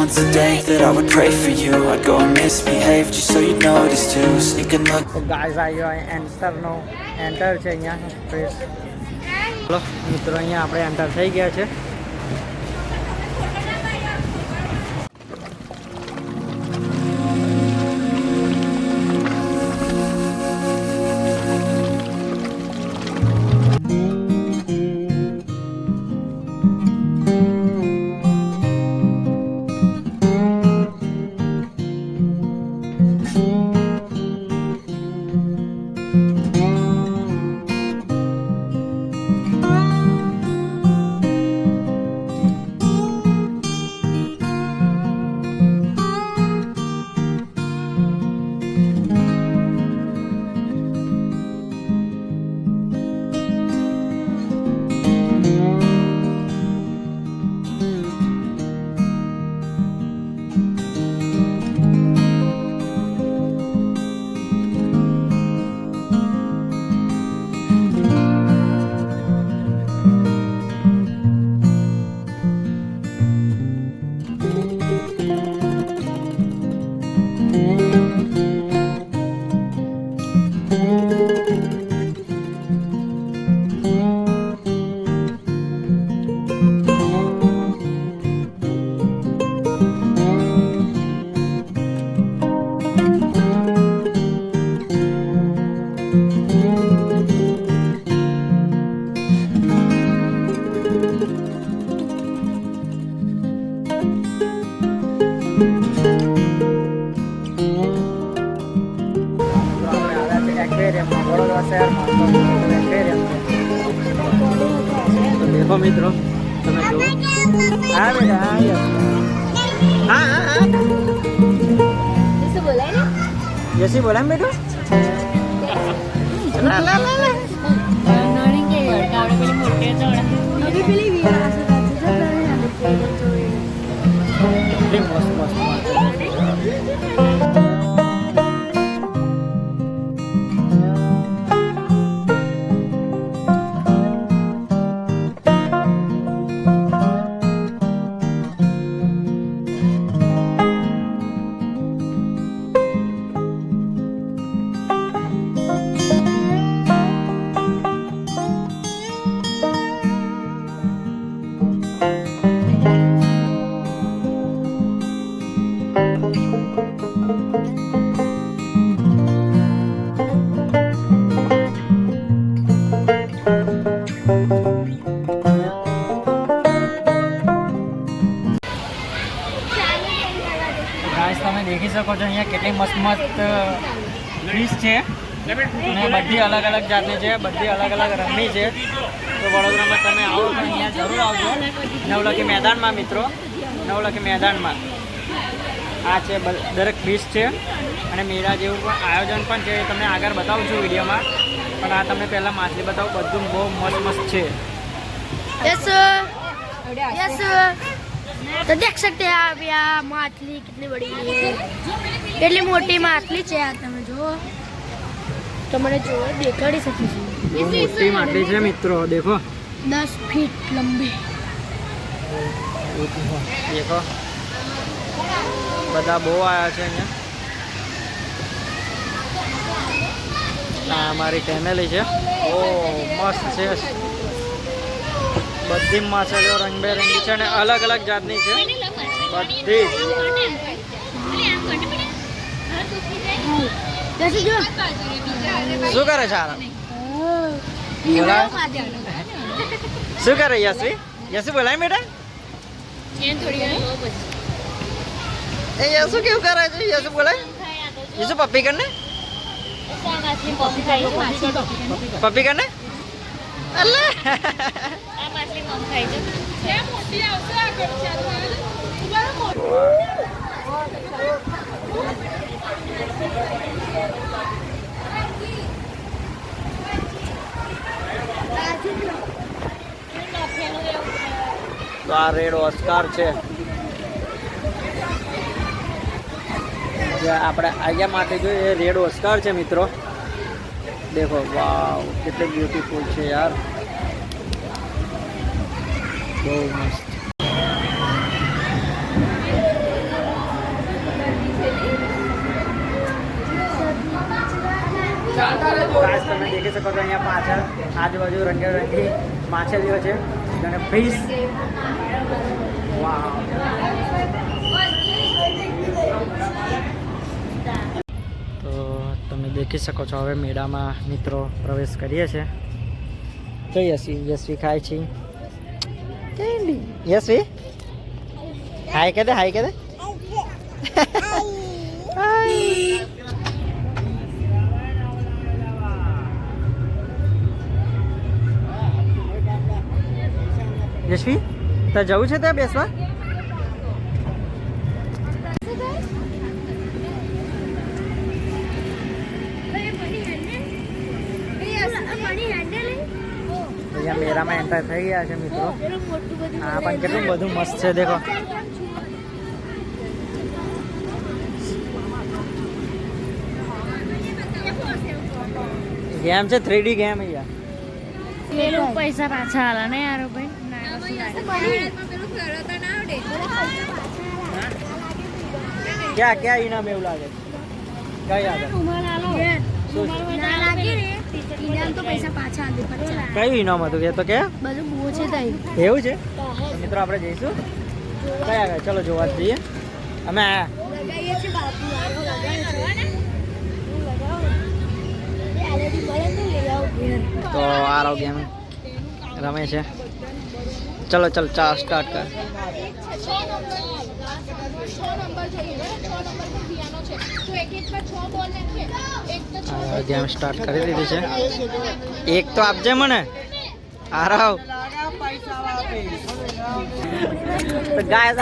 once a day that I would pray for you. I'd go and misbehave just so you'd notice too. Sneak and look. તો guys આ ગયો એન્ટરનો enter છે અહીંયા fresh. ચલો મિત્રો અહીંયા આપણે એન્ટર થઈ ગયા છે. देखो मित्रों તમે જો હા બેટા હા હા હા जैसे बोला है ना जैसे बोला है बेटो ला ला ला ला नॉर्निंग के कावड़े पेली मोटे थोड़ा अभी पेली भी आ मस्त मस्त તમે દેખી શકો છો અહીંયા કેટલી મસ્ત મસ્ત ફિશ છે અને બધી અલગ અલગ જાતની છે, બધી અલગ અલગ રંગની છે. તો વડોદરામાં તમે આવો તો અહીંયા જરૂર આવજો નવલખી મેદાનમાં મિત્રો, નવલખી મેદાનમાં આ છે દરેક ફિશ છે અને મેળા જેવું પણ આયોજન પણ છે, તમને આગળ બતાવું છું વિડીયોમાં. પણ આ તમને પહેલાં માછલી બતાવું, બધું બહુ મસ્ત મસ્ત છે. तो देख सकते हैं आप यहाँ मछली कितनी बड़ी है, कितनी मोटी मछली है यहाँ તમે જો तो मैंने जो देखाड़ी सकी બહુ મોટી માછલી છે મિત્રો, देखो 10 फीट लंबी. देखो બધા બહુ આવ્યા છે અહીંયા. આ અમારી ફેમિલી છે, ઓ મસ્ત છે. બધી માછલીઓ રંગબેરંગી છે અને અલગ અલગ જાતની છે બધી. શું કરે છે શું કરે યશવી? યશવી બોલાય બેટા? એ યશુ કેવું કરે છે? યશુ બોલાય? યશુ પપ્પી કરને, પપ્પી કરને. અલ્લા તો આ રેડ ઓસ્કાર છે જે આપણે અહીંયા માટે જોઈએ, એ રેડ ઓસ્કાર છે મિત્રો. देखो वाव कितने ब्यूटीफुल છે यार, બહુ મસ્ત. ગાઈસ તમે દેખી શકો છો અહીંયા પાછળ આજુબાજુ રંગેરંગી માછલીઓ છે અને ફિશ. વાવ. તો તમે દેખી શકો છો હવે મેળામાં મિત્રો પ્રવેશ કરીએ છીએ. તો યશવી ખાય છે કેન્ડી. યશવી હાય કે દે, હાય કે દે. યશવી તાર જવું છે ત્યાં બેસવા? અહીંયા મેળામાં એન્ટર થઈ ગયા છે મિત્રો. હા પણ કેટલું બધું મસ્ત છે દેખો. ગેમ છે 3D ગેમ અહીંયા. પૈસા પાછા આલા ને યાર ભાઈ. ક્યાં ક્યાં ઇનામ એવું લાગે? કઈ આગળ કયું ઇનામ હતું એ તો કે બધું બહુ છે તઈ. એવું છે મિત્રો આપણે જઈશું કઈ આગળ. ચલો જોવા જઈએ અમે. તો આ ગેમ રમે છે. ચલો ચલો ચા સ્ટાર્ટ કર. ગેમ સ્ટાર્ટ કરી દીધી છે. એક તો આપજે મને. આરાવ તો ગાય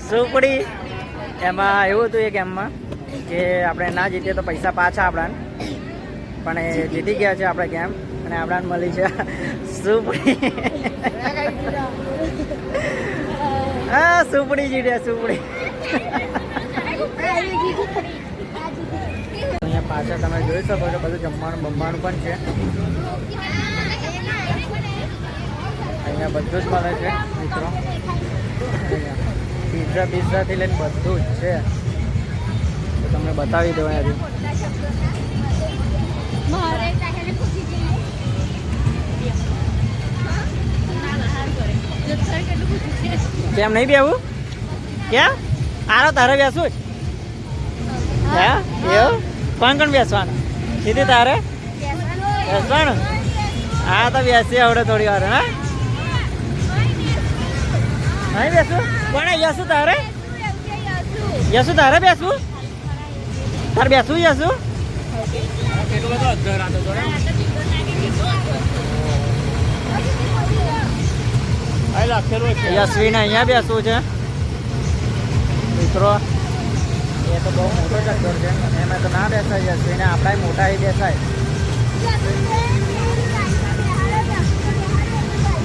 સુપડી. એમાં એવું હતું એ ગેમમાં કે આપણે ના જીતીએ તો પૈસા પાછા આપણાને, પણ એ જીતી ગયા છે આપણે ગેમ અને આપણાને મળી છે સુપડી. હા સુપડી જીત્યા સુપડી. અહીંયા પાછળ તમે જોઈ શકો છો બધું જમવાનું બમવાનું પણ છે. અહીંયા બધું જ મળે છે મિત્રો. પિઝા પિઝાથી લઈને બધું જ છે. તો તમને બતાવી દઉં અહીંયાથી. કેમ નહીં બેવું? ક્યાં આરો તારે બેસવું જ? હે એવું? કોણ કોણ બેસવાનું? સીધી તારે બેસવાનું? હા તો બેસી આવડે થોડી વાર. હા નહીં બેસવું? કોણે યસુ તારે? યસુ તારે બેસવું? તારે બેસવું યસુ? યશવીને અહીંયા બેસવું છે મિત્રો. એ તો બહુ મોટો ચક્કર છે એમાં તો ના બેસાય. યશવીને આપણા મોટા એ બેસાય.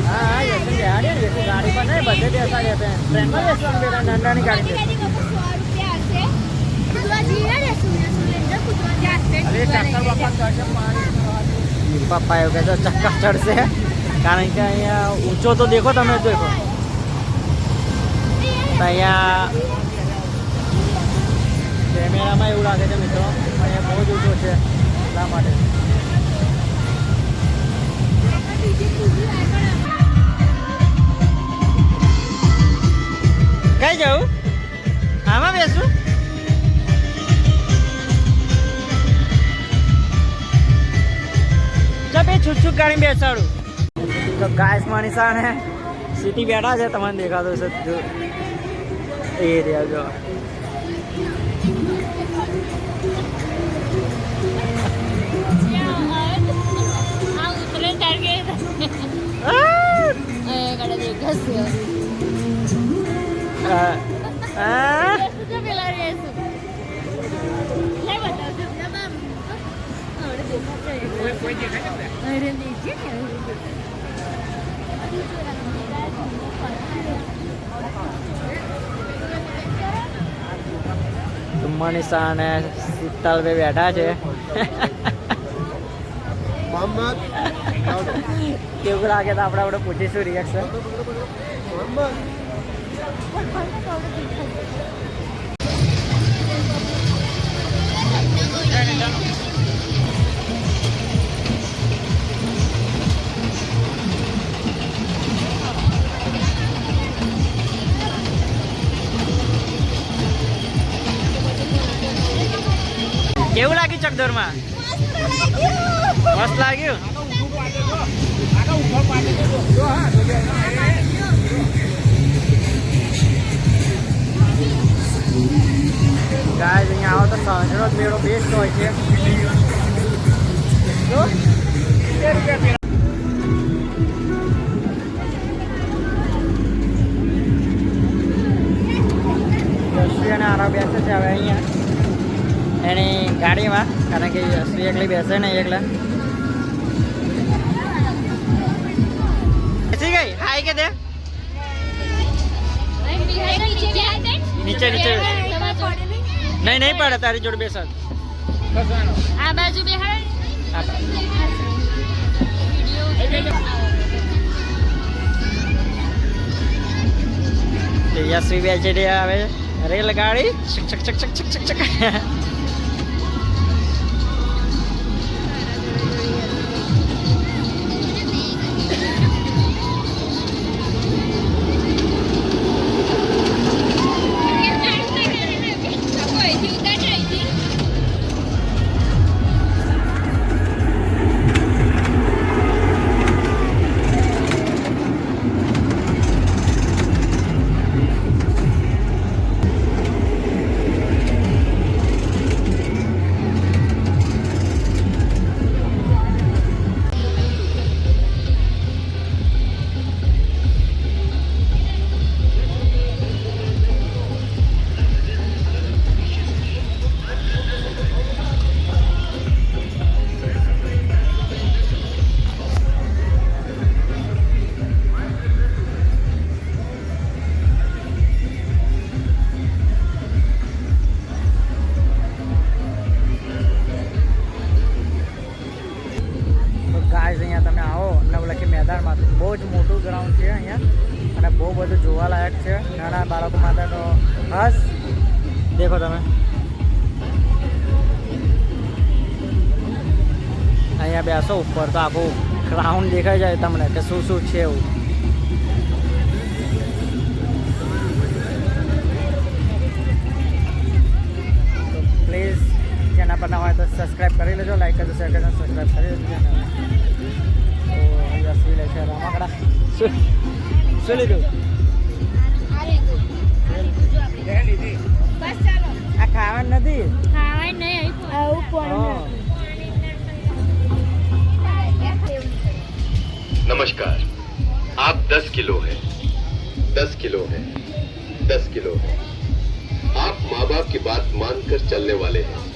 હા હા યશવી ગાડી પર નહીં બધે બેસાય. ટ્રેનમાં બેસવાનું બેટા નાની ગાડી. પપ્પા એવું કહેતો ચક્કર ચડશે કારણ કે અહીંયા ઊંચો તો દેખો તમે દેખો. અહીંયા કેમેરામાં એવું લાગે છે મિત્રો અહીંયા બહુ જ ઊંચો છે એટલા માટે. કઈ જવું? આમાં બેસું? ચાલ બે છૂટ ગાડી બેસાડું. તો ગાયસ માનીસા ને સીટી બેઠા છે. તમને દેખાતો છે જો એ રહ્યા જો. મનીષા અને શીતલ બે બેઠા છે. કેવું લાગે તો આપણે પૂછીશું રિએક્શન. કેવું લાગ્યું ચકદોરમાં? મસ્ત લાગ્યું. ગાય અહીંયા આવો તો સાંજનો જ મેળો બેસ્ટ હોય છે. યશ્વી અને આરા બેસે છે હવે અહીંયા એની ગાડીમાં, કારણ કે યશ્વી એકલી બેસે ને એકલા. બેસી ગઈ? હાય કે દે નીચે નીચે. નહીં નહીં પડે, તારી જોડે બેસ. આ બાજુ બેહાડ. યશ્વી બેચી આવે રેલગાડી છક છક છક છક છક છક છક. અહીંયા તમે આવો નવલખી મેદાનમાં, બહુ જ મોટું ગ્રાઉન્ડ છે અહીંયા અને બહુ બધું જોવાલાયક છે. નાના બાળકો માટે તો ખાસ દેખો તમે. અહીંયા બેસો ઉપર તો આખું ગ્રાઉન્ડ દેખાઈ જાય તમને કે શું શું છે એવું. પ્લીઝ જેના પર ના હોય તો સબસ્ક્રાઈબ કરી લેજો, લાઈક કરજો, શેર કરજો, સબસ્ક્રાઈબ કરી લેજો. તો યશ્વી લે છે રમકડા. શું લીધું? આ ખાવાનું નથી. नमस्कार, आप 10 किलो हैं, 10 किलो हैं, 10 किलो हैं. आप माँ बाप की बात मानकर चलने वाले हैं.